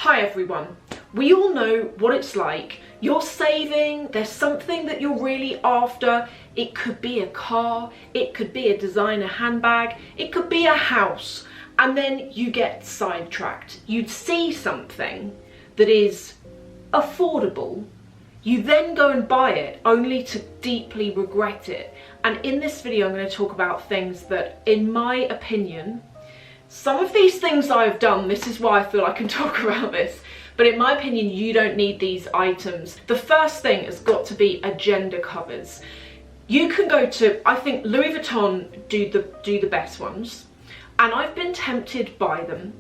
Hi everyone. We all know what it's like. You're saving, there's something that you're really after. It could be a car, it could be a designer handbag, it could be a house. And then you get sidetracked. You'd see something that is affordable. You then go and buy it only to deeply regret it. And in this video, I'm going to talk about things that, in my opinion, some of these things I've done, this is why I feel I can talk about this, but in my opinion, you don't need these items. The first thing has got to be agenda covers. You can go to, I think Louis Vuitton do the best ones, and I've been tempted by them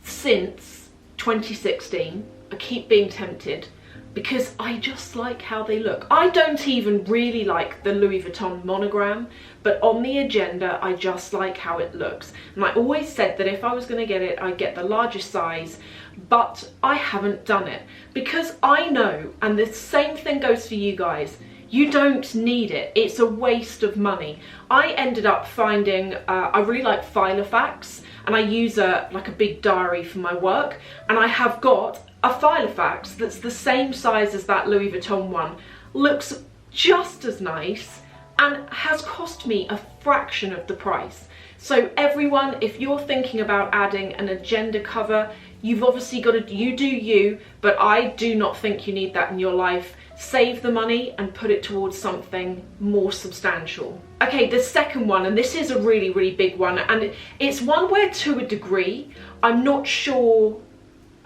since 2016. I keep being tempted because I just like how they look. I don't even really like the Louis Vuitton monogram, but on the agenda, I just like how it looks. And I always said that if I was gonna get it, I'd get the largest size, but I haven't done it because I know, and the same thing goes for you guys, you don't need it. It's a waste of money. I ended up finding, I really like Filofax, and I use like a big diary for my work, and I have got a Filofax that's the same size as that Louis Vuitton one, looks just as nice, and has cost me a fraction of the price. So everyone, if you're thinking about adding an agenda cover, you've obviously got to, you do you, but I do not think you need that in your life. Save the money and put it towards something more substantial. Okay, the second one, and this is a really, really big one, and it's one where to a degree, I'm not sure,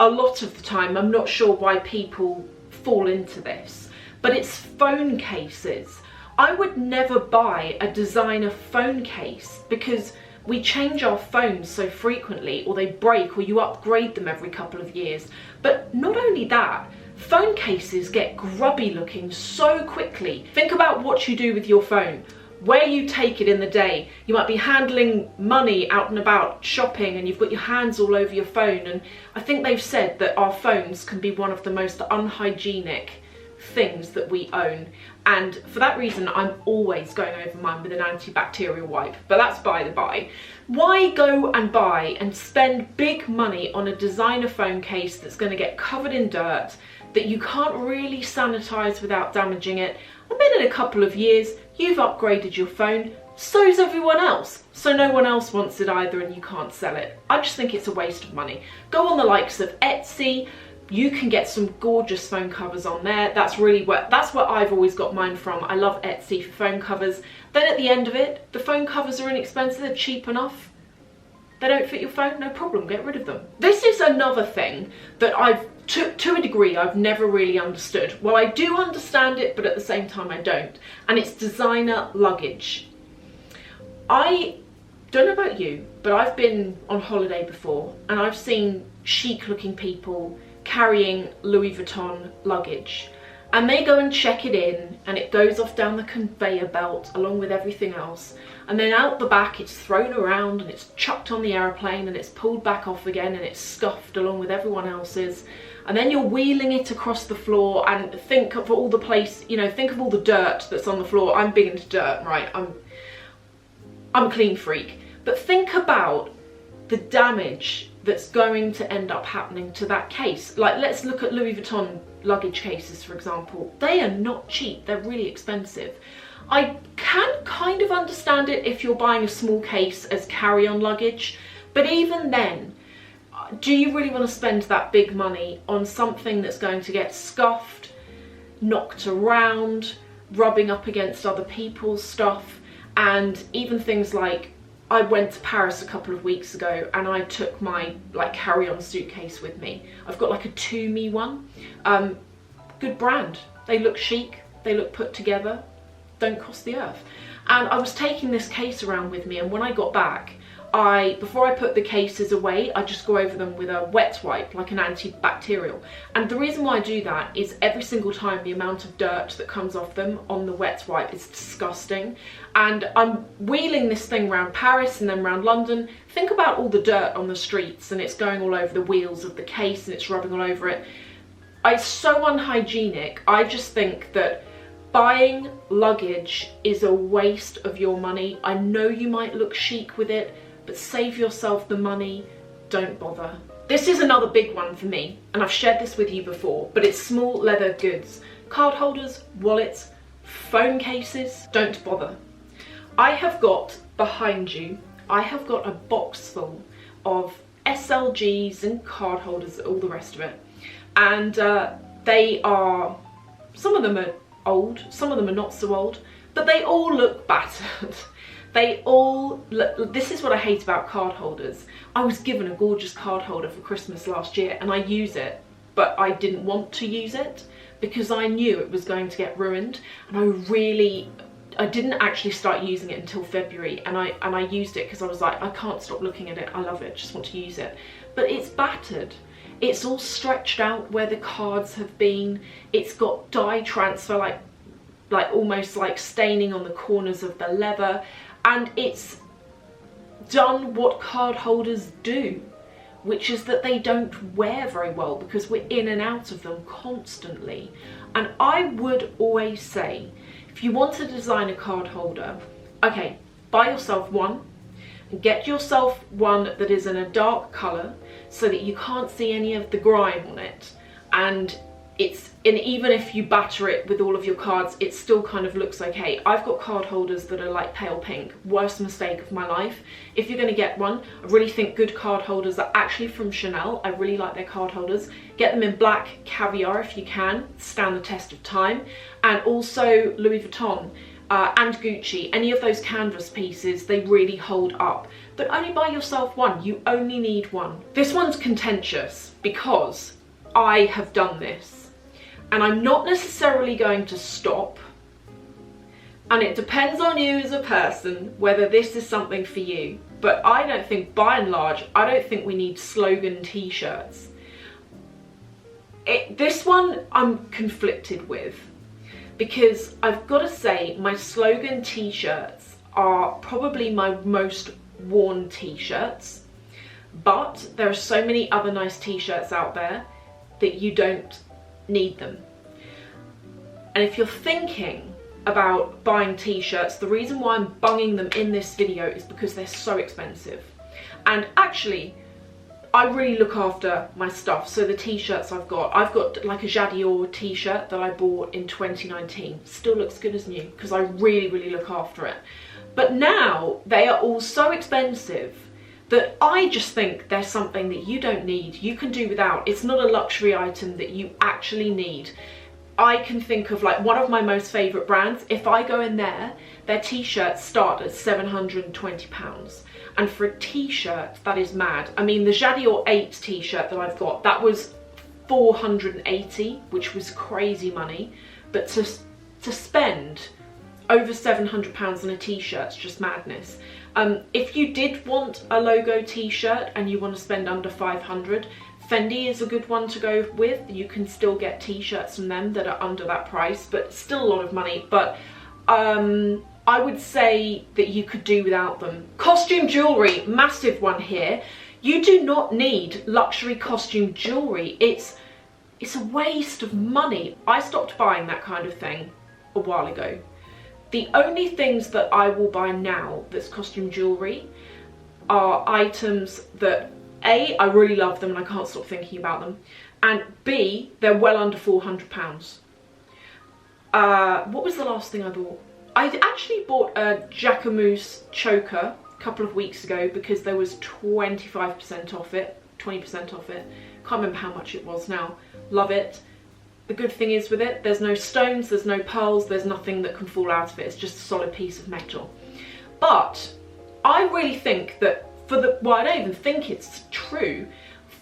a lot of the time, I'm not sure why people fall into this, but it's phone cases. I would never buy a designer phone case because we change our phones so frequently, or they break, or you upgrade them every couple of years. But not only that, phone cases get grubby looking so quickly. Think about what you do with your phone, where you take it in the day. You might be handling money out and about, shopping, and you've got your hands all over your phone. And I think they've said that our phones can be one of the most unhygienic things that we own. And for that reason, I'm always going over mine with an antibacterial wipe, but that's by the by. Why go and buy and spend big money on a designer phone case that's going to get covered in dirt, that you can't really sanitize without damaging it? And then in a couple of years, you've upgraded your phone, so's everyone else. So no one else wants it either and you can't sell it. I just think it's a waste of money. Go on the likes of Etsy. You can get some gorgeous phone covers on there. That's where I've always got mine from. I love Etsy for phone covers. Then at the end of it, the phone covers are inexpensive, they're cheap enough. They don't fit your phone, no problem, get rid of them. This is another thing that to a degree, I've never really understood. Well, I do understand it, but at the same time I don't. And it's designer luggage. I don't know about you, but I've been on holiday before and I've seen chic looking people carrying Louis Vuitton luggage, and they go and check it in and it goes off down the conveyor belt along with everything else, and then out the back it's thrown around and it's chucked on the aeroplane and it's pulled back off again and it's scuffed along with everyone else's, and then you're wheeling it across the floor. And think of all the place, you know, think of all the dirt that's on the floor. I'm big into dirt, right? I'm a clean freak, but think about the damage that's going to end up happening to that case. Like, let's look at Louis Vuitton luggage cases, for example. They are not cheap, they're really expensive. I can kind of understand it if you're buying a small case as carry-on luggage, but even then, do you really want to spend that big money on something that's going to get scuffed, knocked around, rubbing up against other people's stuff? And even things like, I went to Paris a couple of weeks ago and I took my like carry-on suitcase with me. I've got like a Tumi one. Good brand. They look chic, they look put together, don't cost the earth. And I was taking this case around with me, and when I got back, before I put the cases away, I just go over them with a wet wipe, like an antibacterial. And the reason why I do that is every single time the amount of dirt that comes off them on the wet wipe is disgusting. And I'm wheeling this thing around Paris and then around London. Think about all the dirt on the streets, and it's going all over the wheels of the case and it's rubbing all over it. It's so unhygienic. I just think that buying luggage is a waste of your money. I know you might look chic with it, but save yourself the money, don't bother. This is another big one for me, and I've shared this with you before, but it's small leather goods. Card holders, wallets, phone cases, don't bother. I have got, behind you, I have got a box full of SLGs and card holders, all the rest of it. And they are, some of them are old, some of them are not so old, but they all look battered. They all look, this is what I hate about card holders. I was given a gorgeous card holder for Christmas last year and I use it, but I didn't want to use it because I knew it was going to get ruined, and I didn't actually start using it until February, and I used it because I was like, I can't stop looking at it, I love it, just want to use it. But it's battered. It's all stretched out where the cards have been. It's got dye transfer, like almost like staining on the corners of the leather, and it's done what card holders do, which is that they don't wear very well because we're in and out of them constantly. And I would always say, if you want to design a card holder, okay, buy yourself one and get yourself one that is in a dark colour so that you can't see any of the grime on it, and even if you batter it with all of your cards, it still kind of looks okay. I've got card holders that are like pale pink, worst mistake of my life. If you're going to get one, I really think good card holders are actually from Chanel. I really like their card holders. Get them in black caviar if you can, stand the test of time. And also Louis Vuitton and Gucci, any of those canvas pieces, they really hold up. But only buy yourself one, you only need one. This one's contentious because I have done this. And I'm not necessarily going to stop, and it depends on you as a person whether this is something for you, but I don't think, by and large, I don't think we need slogan t-shirts. This one I'm conflicted with, because I've got to say my slogan t-shirts are probably my most worn t-shirts, but there are so many other nice t-shirts out there that you don't need them. And if you're thinking about buying t-shirts, the reason why I'm bunging them in this video is because they're so expensive. And actually, I really look after my stuff. So the t-shirts I've got like a JEWELLERY t-shirt that I bought in 2019. Still looks good as new because I really look after it. But now they are all so expensive that I just think there's something that you don't need, you can do without. It's not a luxury item that you actually need. I can think of like one of my most favourite brands. If I go in there, their t-shirts start at £720. And for a t-shirt, that is mad. I mean, the JEWELLERY 8 t-shirt that I've got, that was £480, which was crazy money. But to spend over £700 on a t-shirt's just madness. If you did want a logo t-shirt and you want to spend under 500, Fendi is a good one to go with. You can still get t-shirts from them that are under that price, but still a lot of money. But I would say that you could do without them. Costume jewellery, massive one here. You do not need luxury costume jewellery. It's a waste of money. I stopped buying that kind of thing a while ago. The only things that I will buy now that's costume jewellery are items that A, I really love them and I can't stop thinking about them, and B, they're well under £400. What was the last thing I bought? I actually bought a Jacquemus choker a couple of weeks ago because there was 25% off it, 20% off it. Can't remember how much it was now. Love it. The good thing is with it, there's no stones, there's no pearls, there's nothing that can fall out of it. It's just a solid piece of metal. But I really think that well, I don't even think it's true.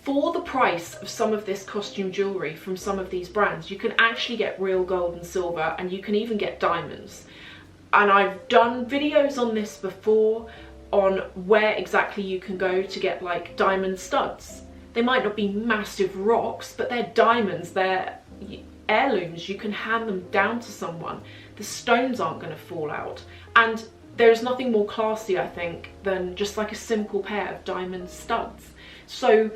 For the price of some of this costume jewellery from some of these brands, you can actually get real gold and silver, and you can even get diamonds. And I've done videos on this before on where exactly you can go to get like diamond studs. They might not be massive rocks, but they're diamonds, they're heirlooms. You can hand them down to someone. The stones aren't going to fall out. And there's nothing more classy, I think, than just like a simple pair of diamond studs. So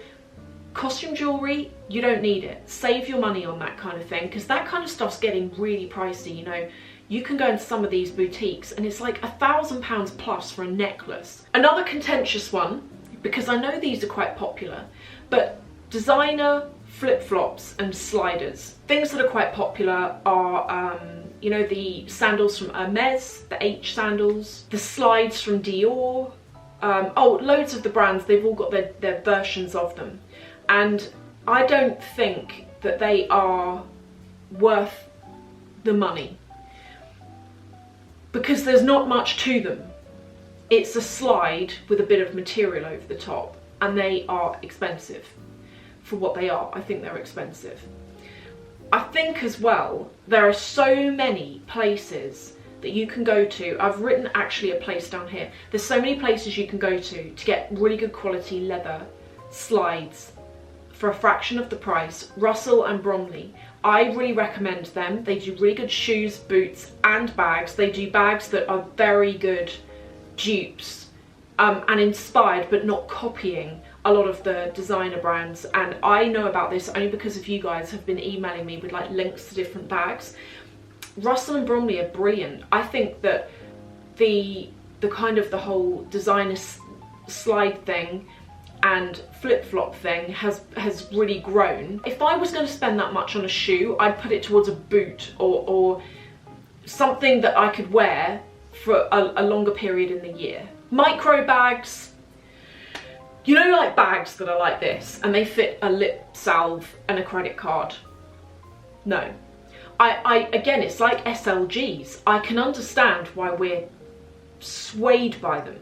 costume jewellery, you don't need it. Save your money on that kind of thing, because that kind of stuff's getting really pricey, you know. You can go into some of these boutiques and it's like £1,000 plus for a necklace. Another contentious one, because I know these are quite popular, But designer flip-flops and sliders, things that are quite popular are, you know, the sandals from Hermes, the H sandals, the slides from Dior. Oh, loads of the brands, they've all got their versions of them. And I don't think that they are worth the money, because there's not much to them. It's a slide with a bit of material over the top, and they are expensive for what they are. I think they're expensive. I think as well, there are so many places that you can go to. I've written actually a place down here. There's so many places you can go to get really good quality leather slides for a fraction of the price. Russell and Bromley, I really recommend them. They do really good shoes, boots and bags. They do bags that are very good dupes and inspired, but not copying a lot of the designer brands. And I know about this only because of you guys have been emailing me with like links to different bags. Russell and Bromley are brilliant. I think that the kind of the whole designer slide thing and flip-flop thing has really grown. If I was going to spend that much on a shoe, I'd put it towards a boot or something that I could wear for a longer period in the year. Micro bags, you know, like bags that are like this and they fit a lip salve and a credit card. No. Again, it's like SLGs. I can understand why we're swayed by them.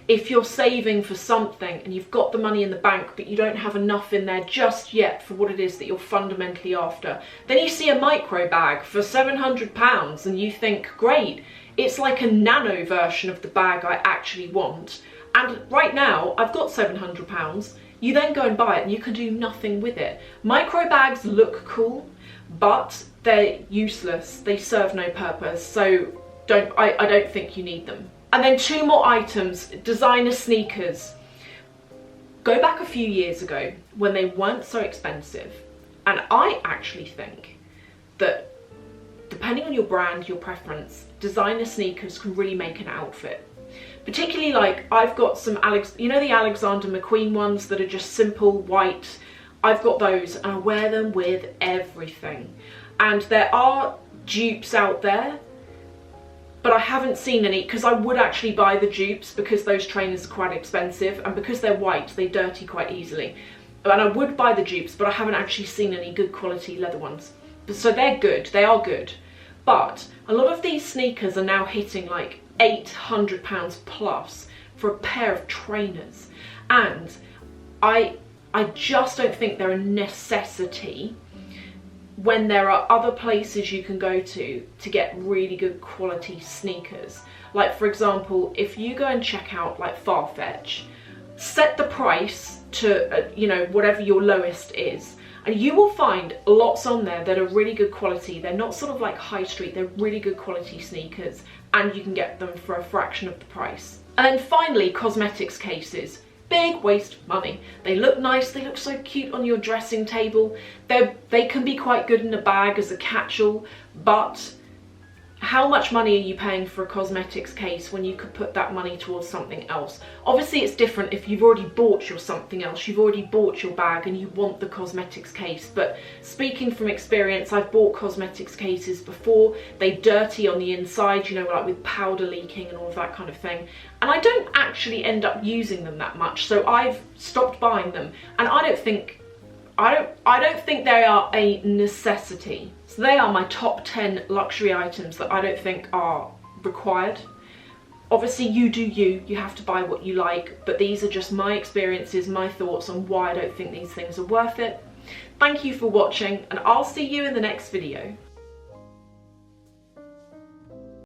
If you're saving for something and you've got the money in the bank but you don't have enough in there just yet for what it is that you're fundamentally after, then you see a micro bag for £700 and you think, great, it's like a nano version of the bag I actually want. And right now I've got £700. You then go and buy it and you can do nothing with it. Micro bags look cool, but they're useless. They serve no purpose. So I don't think you need them. And then two more items, designer sneakers. Go back a few years ago when they weren't so expensive. And I actually think that depending on your brand, your preference, designer sneakers can really make an outfit. Particularly like I've got some, you know, the Alexander McQueen ones that are just simple white. I've got those and I wear them with everything. And there are dupes out there, but I haven't seen any, because I would actually buy the dupes because those trainers are quite expensive, and because they're white, they dirty quite easily. And I would buy the dupes, but I haven't actually seen any good quality leather ones. So they're good, they are good. But a lot of these sneakers are now hitting like £800 plus for a pair of trainers. And I just don't think they're a necessity when there are other places you can go to get really good quality sneakers. Like for example, if you go and check out like Farfetch, set the price to you know, whatever your lowest is, and you will find lots on there that are really good quality. They're not sort of like high street, they're really good quality sneakers, and you can get them for a fraction of the price. And then finally, cosmetics cases. Big waste of money. They look nice, they look so cute on your dressing table. They can be quite good in a bag as a catch-all, but how much money are you paying for a cosmetics case when you could put that money towards something else? Obviously it's different if you've already bought your something else, you've already bought your bag and you want the cosmetics case. But speaking from experience, I've bought cosmetics cases before. They dirty on the inside, you know, like with powder leaking and all of that kind of thing. And I don't actually end up using them that much, so I've stopped buying them. And I don't think they are a necessity. So they are my top 10 luxury items that I don't think are required. Obviously you do you have to buy what you like, but these are just my experiences, my thoughts on why I don't think these things are worth it. Thank you for watching, and I'll see you in the next video.